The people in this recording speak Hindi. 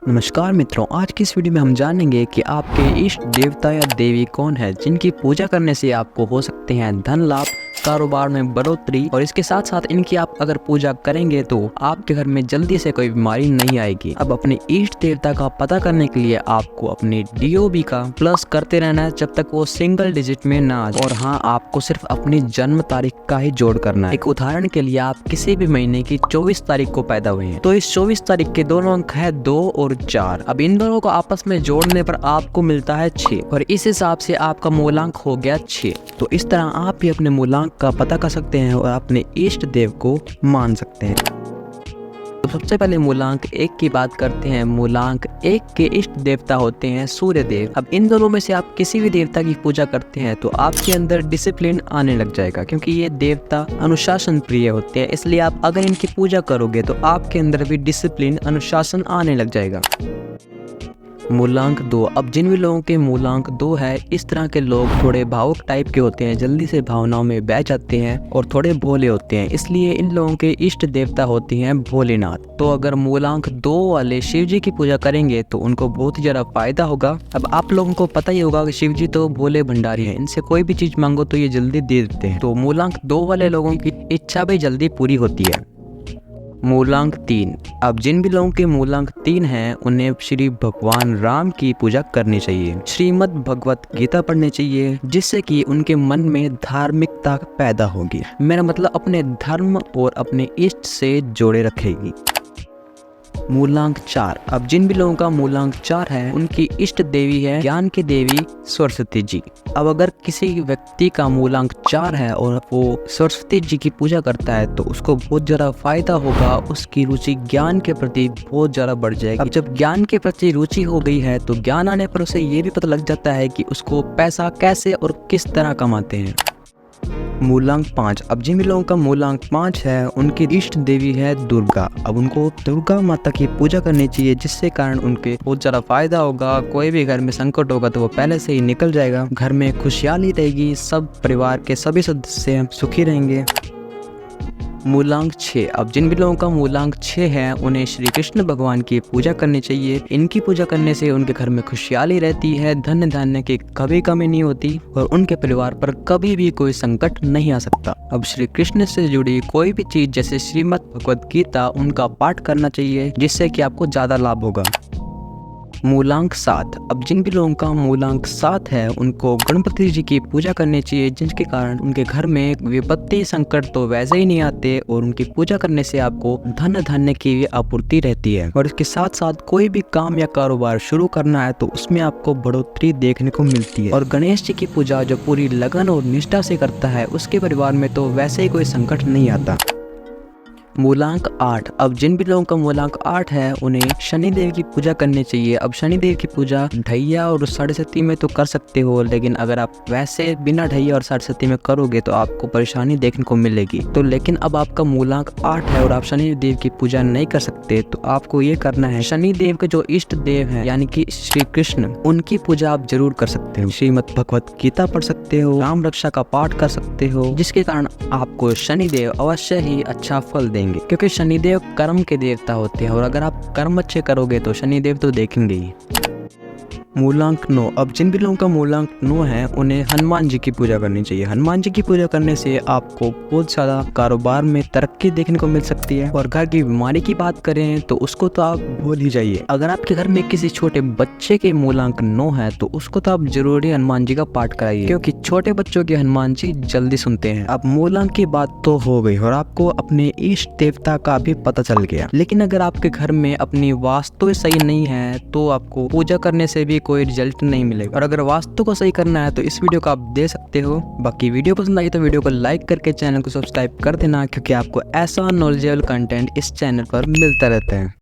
नमस्कार मित्रों, आज की इस वीडियो में हम जानेंगे कि आपके इष्ट देवता या देवी कौन है जिनकी पूजा करने से आपको हो सकते हैं धन लाभ, कारोबार में बढ़ोतरी और इसके साथ साथ इनकी आप अगर पूजा करेंगे तो आपके घर में जल्दी से कोई बीमारी नहीं आएगी। अब अपने इष्ट देवता का पता करने के लिए आपको अपने DOB का प्लस करते रहना है जब तक वो सिंगल डिजिट में ना आ जाए। और हाँ, आपको सिर्फ अपनी जन्म तारीख का ही जोड़ करना है। एक उदाहरण के लिए आप किसी भी महीने की 24 तारीख को पैदा हुए हैं तो इस 24 तारीख के दोनों अंक है 2 और 4। अब इन दोनों को आपस में जोड़ने पर आपको मिलता है 6 और इस हिसाब से आपका मूलांक हो गया 6। तो इस तरह आप भी अपने मूलांक का पता कर सकते हैं और अपने इष्ट देव को मान सकते हैं। तो सबसे पहले मूलांक 1 की बात करते हैं। मूलांक 1 के इष्ट देवता होते हैं सूर्य देव। अब इन दोनों में से आप किसी भी देवता की पूजा करते हैं तो आपके अंदर डिसिप्लिन आने लग जाएगा, क्योंकि ये देवता अनुशासन प्रिय होते हैं। इसलिए आप अगर इनकी पूजा करोगे तो आपके अंदर भी डिसिप्लिन अनुशासन आने लग जाएगा। मूलांक 2। अब जिन भी लोगों के मूलांक 2 है, इस तरह के लोग थोड़े भावुक टाइप के होते हैं, जल्दी से भावनाओं में बह जाते हैं और थोड़े भोले होते हैं। इसलिए इन लोगों के इष्ट देवता होते हैं भोलेनाथ। तो अगर मूलांक 2 वाले शिव जी की पूजा करेंगे तो उनको बहुत ही ज्यादा फायदा होगा। अब आप लोगों को पता ही होगा कि शिव जी तो भोले भंडारी हैं, इनसे कोई भी चीज मांगो तो ये जल्दी दे देते हैं। तो मूलांक 2 वाले लोगों की इच्छा भी जल्दी पूरी होती है। मूलांक 3। अब जिन भी लोगों के मूलांक 3 हैं उन्हें श्री भगवान राम की पूजा करनी चाहिए, श्रीमद् भगवत गीता पढ़नी चाहिए, जिससे कि उनके मन में धार्मिकता पैदा होगी। मेरा मतलब अपने धर्म और अपने इष्ट से जोड़े रखेगी। मूलांक 4। अब जिन भी लोगों का मूलांक 4 है उनकी इष्ट देवी है ज्ञान की देवी सरस्वती जी। अब अगर किसी व्यक्ति का मूलांक 4 है और वो सरस्वती जी की पूजा करता है तो उसको बहुत ज़्यादा फायदा होगा, उसकी रुचि ज्ञान के प्रति बहुत ज़्यादा बढ़ जाएगी। अब जब ज्ञान के प्रति रुचि हो गई है तो ज्ञान आने पर उसे ये भी पता लग जाता है कि उसको पैसा कैसे और किस तरह कमाते हैं। मूलांक 5। अब जिन भी लोगों का मूलांक 5 है उनकी इष्ट देवी है दुर्गा। अब उनको दुर्गा माता की पूजा करनी चाहिए, जिससे कारण उनके बहुत ज़्यादा फायदा होगा। कोई भी घर में संकट होगा तो वो पहले से ही निकल जाएगा, घर में खुशहाली रहेगी, सब परिवार के सभी सदस्य सुखी रहेंगे। मूलांक 6। अब जिन भी लोगों का मूलांक 6 है उन्हें श्री कृष्ण भगवान की पूजा करनी चाहिए। इनकी पूजा करने से उनके घर में खुशहाली रहती है, धन धान्य की कभी कमी नहीं होती और उनके परिवार पर कभी भी कोई संकट नहीं आ सकता। अब श्री कृष्ण से जुड़ी कोई भी चीज जैसे श्रीमद् भगवत गीता उनका पाठ करना चाहिए, जिससे कि आपको ज्यादा लाभ होगा। मूलांक 7। अब जिन भी लोगों का मूलांक 7 है उनको गणपति जी की पूजा करनी चाहिए, जिसके कारण उनके घर में विपत्ति संकट तो वैसे ही नहीं आते और उनकी पूजा करने से आपको धन धान्य की भी आपूर्ति रहती है। और इसके साथ साथ कोई भी काम या कारोबार शुरू करना है तो उसमें आपको बढ़ोतरी देखने को मिलती है। और गणेश जी की पूजा जो पूरी लगन और निष्ठा से करता है उसके परिवार में तो वैसे ही कोई संकट नहीं आता। मूलांक 8। अब जिन भी लोगों का मूलांक 8 है उन्हें शनि देव की पूजा करनी चाहिए। अब शनि देव की पूजा ढैया और सरस्वती में तो कर सकते हो, लेकिन अगर आप वैसे बिना ढैया और सरस्वती में करोगे तो आपको परेशानी देखने को मिलेगी। तो लेकिन अब आपका मूलांक 8 है और आप शनि देव की पूजा नहीं कर सकते तो आपको ये करना है, शनि देव के जो इष्ट देव है यानी कि श्री कृष्ण, उनकी पूजा आप जरूर कर सकते हो। श्रीमद् भगवत गीता पढ़ सकते हो, राम रक्षा का पाठ कर सकते हो, जिसके कारण आपको शनि देव अवश्य ही अच्छा फल देंगे, क्योंकि शनिदेव कर्म के देवता होते हैं और अगर आप कर्म अच्छे करोगे तो शनिदेव तो देखेंगे ही। मूलांक 9। अब जिन भी लोगों का मूलांक 9 है उन्हें हनुमान जी की पूजा करनी चाहिए। हनुमान जी की पूजा करने से आपको बहुत ज्यादा कारोबार में तरक्की देखने को मिल सकती है। और घर की बीमारी की बात करें तो उसको तो आप भूल ही जाइए। अगर आपके घर में किसी छोटे बच्चे के मूलांक 9 है तो उसको तो आप जरूरी हनुमान जी का पाठ कराइए, क्योंकि छोटे बच्चों के हनुमान जी जल्दी सुनते हैं। अब मूलांक की बात तो हो गई और आपको अपने इष्ट देवता का भी पता चल गया, लेकिन अगर आपके घर में अपनी वास्तु सही नहीं है तो आपको पूजा करने से भी कोई रिजल्ट नहीं मिलेगा। और अगर वास्तु को सही करना है तो इस वीडियो को आप दे सकते हो। बाकी वीडियो पसंद आई तो वीडियो को लाइक करके चैनल को सब्सक्राइब कर देना, क्योंकि आपको ऐसा नॉलेजेबल कंटेंट इस चैनल पर मिलता रहता है।